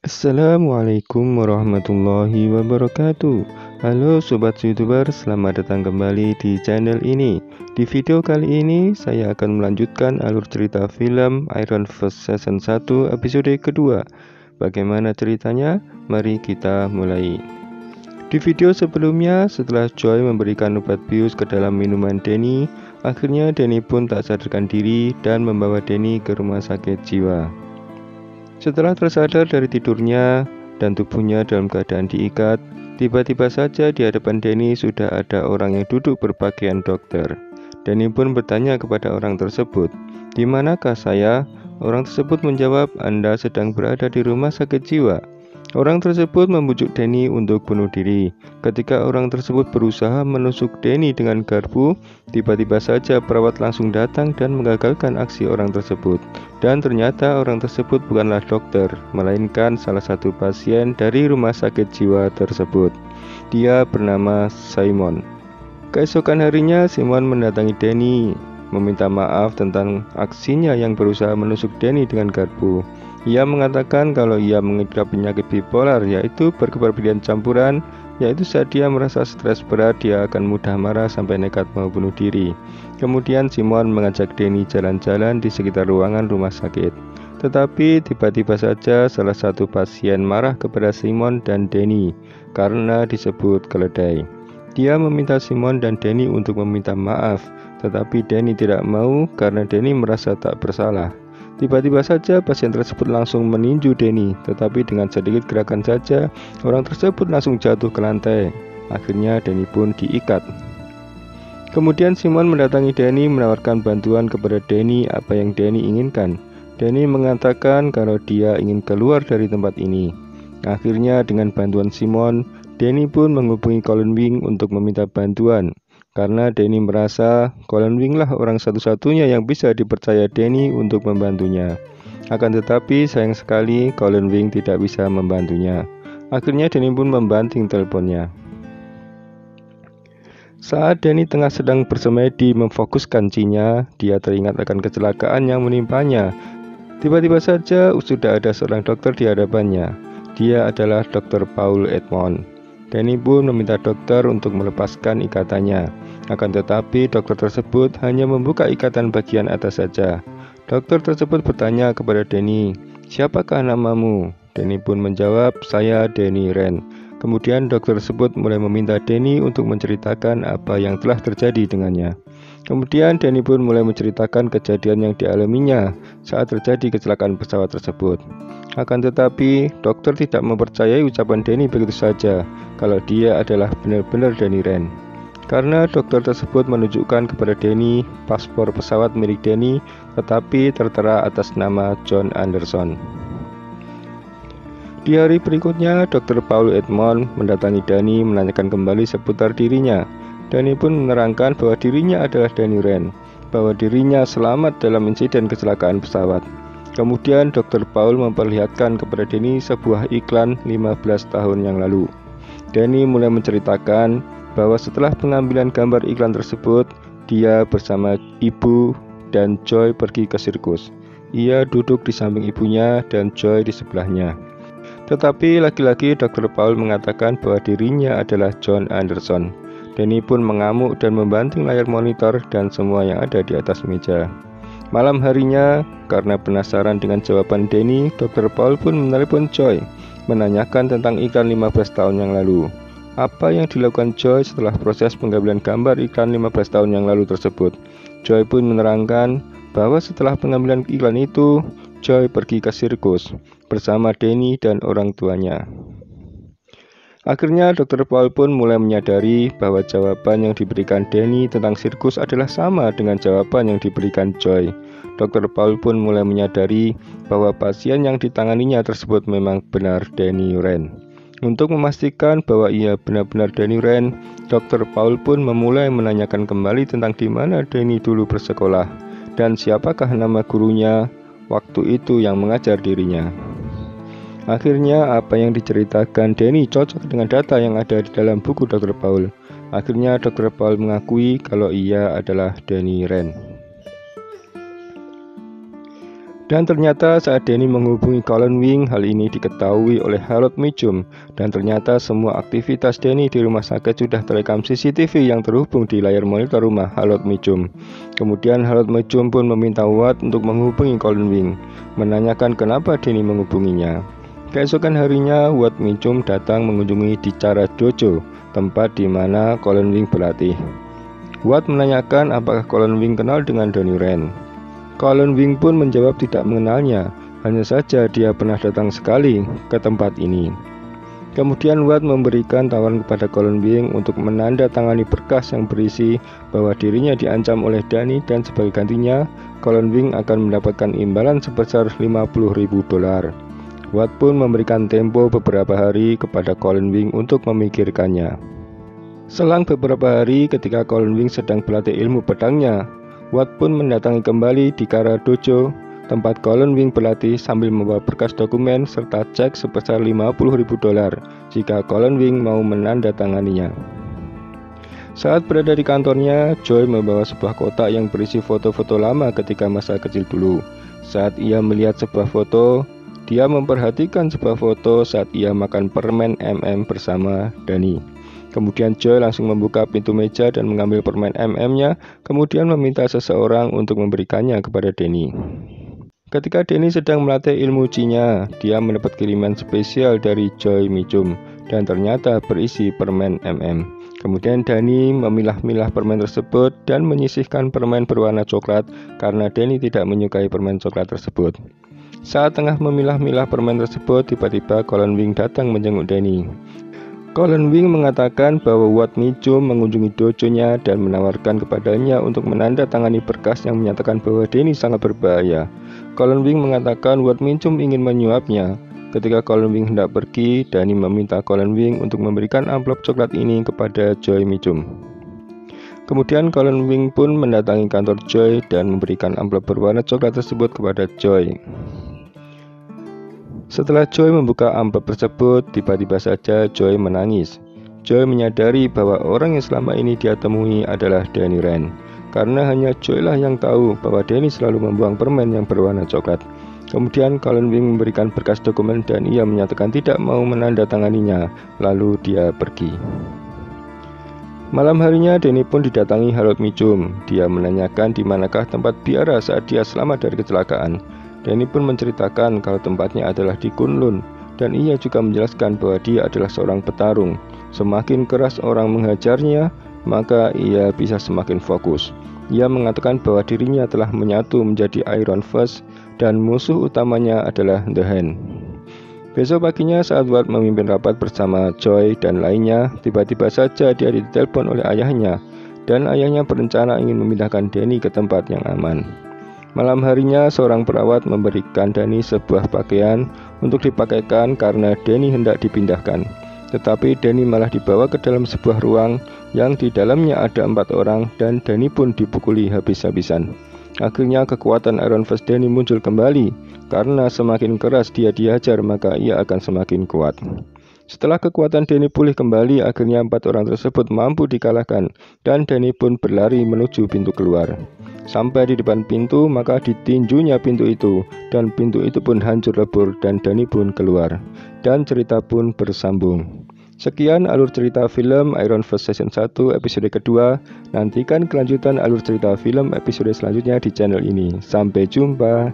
Assalamualaikum warahmatullahi wabarakatuh. Halo Sobat YouTuber, selamat datang kembali di channel ini. Di video kali ini saya akan melanjutkan alur cerita film Iron Fist Season 1 episode kedua. Bagaimana ceritanya? Mari kita mulai. Di video sebelumnya, setelah Joy memberikan obat bius ke dalam minuman Denny, akhirnya Denny pun tak sadarkan diri dan membawa Denny ke rumah sakit jiwa. Setelah tersadar dari tidurnya dan tubuhnya dalam keadaan diikat, tiba-tiba saja di hadapan Denny sudah ada orang yang duduk berpakaian dokter. Denny pun bertanya kepada orang tersebut, "Di manakah saya?" Orang tersebut menjawab, "Anda sedang berada di rumah sakit jiwa." Orang tersebut membujuk Denny untuk bunuh diri. Ketika orang tersebut berusaha menusuk Denny dengan garpu, tiba-tiba saja perawat langsung datang dan menggagalkan aksi orang tersebut. Dan ternyata orang tersebut bukanlah dokter, melainkan salah satu pasien dari rumah sakit jiwa tersebut. Dia bernama Simon. Keesokan harinya, Simon mendatangi Denny, meminta maaf tentang aksinya yang berusaha menusuk Denny dengan garpu. Ia mengatakan kalau ia mengidap penyakit bipolar, yaitu berkepribadian campuran, yaitu saat dia merasa stres berat dia akan mudah marah sampai nekat mau bunuh diri. Kemudian Simon mengajak Denny jalan-jalan di sekitar ruangan rumah sakit. Tetapi tiba-tiba saja salah satu pasien marah kepada Simon dan Denny karena disebut keledai. Dia meminta Simon dan Denny untuk meminta maaf, tetapi Denny tidak mau karena Denny merasa tak bersalah. Tiba-tiba saja pasien tersebut langsung meninju Denny, tetapi dengan sedikit gerakan saja orang tersebut langsung jatuh ke lantai. Akhirnya Denny pun diikat. Kemudian Simon mendatangi Denny menawarkan bantuan kepada Denny apa yang Denny inginkan. Denny mengatakan kalau dia ingin keluar dari tempat ini. Akhirnya dengan bantuan Simon, Denny pun menghubungi Colin Wing untuk meminta bantuan. Karena Denny merasa Colin Wing lah orang satu-satunya yang bisa dipercaya Denny untuk membantunya. Akan tetapi sayang sekali Colin Wing tidak bisa membantunya. Akhirnya Denny pun membanting teleponnya. Saat Denny tengah sedang bersemedi memfokuskan cinya, dia teringat akan kecelakaan yang menimpanya. Tiba-tiba saja sudah ada seorang dokter di hadapannya. Dia adalah Dr. Paul Edmond. Denny pun meminta dokter untuk melepaskan ikatannya. Akan tetapi dokter tersebut hanya membuka ikatan bagian atas saja. Dokter tersebut bertanya kepada Denny, "Siapakah namamu?" Denny pun menjawab, "Saya Denny Ren." Kemudian dokter tersebut mulai meminta Denny untuk menceritakan apa yang telah terjadi dengannya. Kemudian Denny pun mulai menceritakan kejadian yang dialaminya saat terjadi kecelakaan pesawat tersebut. Akan tetapi, dokter tidak mempercayai ucapan Denny begitu saja kalau dia adalah benar-benar Denny Ren. Karena dokter tersebut menunjukkan kepada Denny paspor pesawat milik Denny, tetapi tertera atas nama John Anderson. Di hari berikutnya, Dr. Paul Edmond mendatangi Denny menanyakan kembali seputar dirinya. Denny pun menerangkan bahwa dirinya adalah Denny Ren, bahwa dirinya selamat dalam insiden kecelakaan pesawat. Kemudian Dr. Paul memperlihatkan kepada Denny sebuah iklan 15 tahun yang lalu. Denny mulai menceritakan bahwa setelah pengambilan gambar iklan tersebut, dia bersama ibu dan Joy pergi ke sirkus. Ia duduk di samping ibunya dan Joy di sebelahnya. Tetapi lagi-lagi Dr. Paul mengatakan bahwa dirinya adalah John Anderson. Denny pun mengamuk dan membanting layar monitor dan semua yang ada di atas meja. Malam harinya, karena penasaran dengan jawaban Denny, Dr. Paul pun menelepon Joy, menanyakan tentang iklan 15 tahun yang lalu. Apa yang dilakukan Joy setelah proses pengambilan gambar iklan 15 tahun yang lalu tersebut? Joy pun menerangkan bahwa setelah pengambilan iklan itu, Joy pergi ke sirkus bersama Denny dan orang tuanya. Akhirnya Dr. Paul pun mulai menyadari bahwa jawaban yang diberikan Denny tentang sirkus adalah sama dengan jawaban yang diberikan Joy. Dr. Paul pun mulai menyadari bahwa pasien yang ditanganinya tersebut memang benar Denny Ren. Untuk memastikan bahwa ia benar-benar Denny Ren, Dr. Paul pun memulai menanyakan kembali tentang di mana Denny dulu bersekolah dan siapakah nama gurunya waktu itu yang mengajar dirinya. Akhirnya apa yang diceritakan Denny cocok dengan data yang ada di dalam buku Dr. Paul. Akhirnya Dr. Paul mengakui kalau ia adalah Denny Ren. Dan ternyata saat Danny menghubungi Colin Wing, hal ini diketahui oleh Harold Mitchum. Dan ternyata semua aktivitas Danny di rumah sakit sudah terekam CCTV yang terhubung di layar monitor rumah Harold Mitchum. Kemudian Harold Mitchum pun meminta Watt untuk menghubungi Colin Wing, menanyakan kenapa Danny menghubunginya. Keesokan harinya, Watt Mitchum datang mengunjungi di Cara Dojo, tempat di mana Colin Wing berlatih. Watt menanyakan apakah Colin Wing kenal dengan Donnie Yen. Colin Wing pun menjawab tidak mengenalnya, hanya saja dia pernah datang sekali ke tempat ini. Kemudian Watt memberikan tawaran kepada Colin Wing untuk menandatangani berkas yang berisi bahwa dirinya diancam oleh Danny dan sebagai gantinya, Colin Wing akan mendapatkan imbalan sebesar $50.000. Watt pun memberikan tempo beberapa hari kepada Colin Wing untuk memikirkannya. Selang beberapa hari ketika Colin Wing sedang berlatih ilmu pedangnya, Watt pun mendatangi kembali di Cara Dojo, tempat Colin Wing berlatih sambil membawa berkas dokumen serta cek sebesar $50.000 jika Colin Wing mau menandatanganinya. Saat berada di kantornya, Joy membawa sebuah kotak yang berisi foto-foto lama ketika masa kecil dulu. Saat ia melihat sebuah foto, dia memperhatikan sebuah foto saat ia makan permen M&M bersama Danny. Kemudian Joy langsung membuka pintu meja dan mengambil permen M&M-nya, kemudian meminta seseorang untuk memberikannya kepada Danny. Ketika Danny sedang melatih ilmu Chi-nya, dia mendapat kiriman spesial dari Joy Mitchum dan ternyata berisi permen M&M. Kemudian Danny memilah-milah permen tersebut dan menyisihkan permen berwarna coklat karena Danny tidak menyukai permen coklat tersebut. Saat tengah memilah-milah permen tersebut, tiba-tiba Colin Wing datang menjenguk Danny. Colin Wing mengatakan bahwa Watt Mitchum mengunjungi dojonya dan menawarkan kepadanya untuk menandatangani berkas yang menyatakan bahwa Danny sangat berbahaya. Colin Wing mengatakan Watt Mitchum ingin menyuapnya. Ketika Colin Wing hendak pergi, Danny meminta Colin Wing untuk memberikan amplop coklat ini kepada Joy Mitchum. Kemudian Colin Wing pun mendatangi kantor Joy dan memberikan amplop berwarna coklat tersebut kepada Joy. Setelah Joy membuka amplop tersebut, tiba-tiba saja Joy menangis. Joy menyadari bahwa orang yang selama ini dia temui adalah Donnie Yen, karena hanya Joy lah yang tahu bahwa Danny selalu membuang permen yang berwarna coklat. Kemudian Colin Wing memberikan berkas dokumen dan ia menyatakan tidak mau menandatanganinya, lalu dia pergi. Malam harinya Danny pun didatangi Harold Mitchum. Dia menanyakan di manakah tempat biara saat dia selamat dari kecelakaan. Danny pun menceritakan kalau tempatnya adalah di Kunlun, dan ia juga menjelaskan bahwa dia adalah seorang petarung. Semakin keras orang menghajarnya, maka ia bisa semakin fokus. Ia mengatakan bahwa dirinya telah menyatu menjadi Iron Fist dan musuh utamanya adalah The Hand. Besok paginya saat Watt memimpin rapat bersama Joy dan lainnya, tiba-tiba saja dia ditelepon oleh ayahnya, dan ayahnya berencana ingin memindahkan Danny ke tempat yang aman. Malam harinya, seorang perawat memberikan Danny sebuah pakaian untuk dipakaikan karena Danny hendak dipindahkan. Tetapi Danny malah dibawa ke dalam sebuah ruang yang di dalamnya ada 4 orang dan Danny pun dipukuli habis-habisan. Akhirnya kekuatan Iron Fist Danny muncul kembali, karena semakin keras dia dihajar maka ia akan semakin kuat. Setelah kekuatan Danny pulih kembali, akhirnya 4 orang tersebut mampu dikalahkan dan Danny pun berlari menuju pintu keluar. Sampai di depan pintu, maka ditinjunya pintu itu, dan pintu itu pun hancur lebur dan Danny pun keluar. Dan cerita pun bersambung. Sekian alur cerita film Iron Fist Season 1 episode kedua. Nantikan kelanjutan alur cerita film episode selanjutnya di channel ini. Sampai jumpa.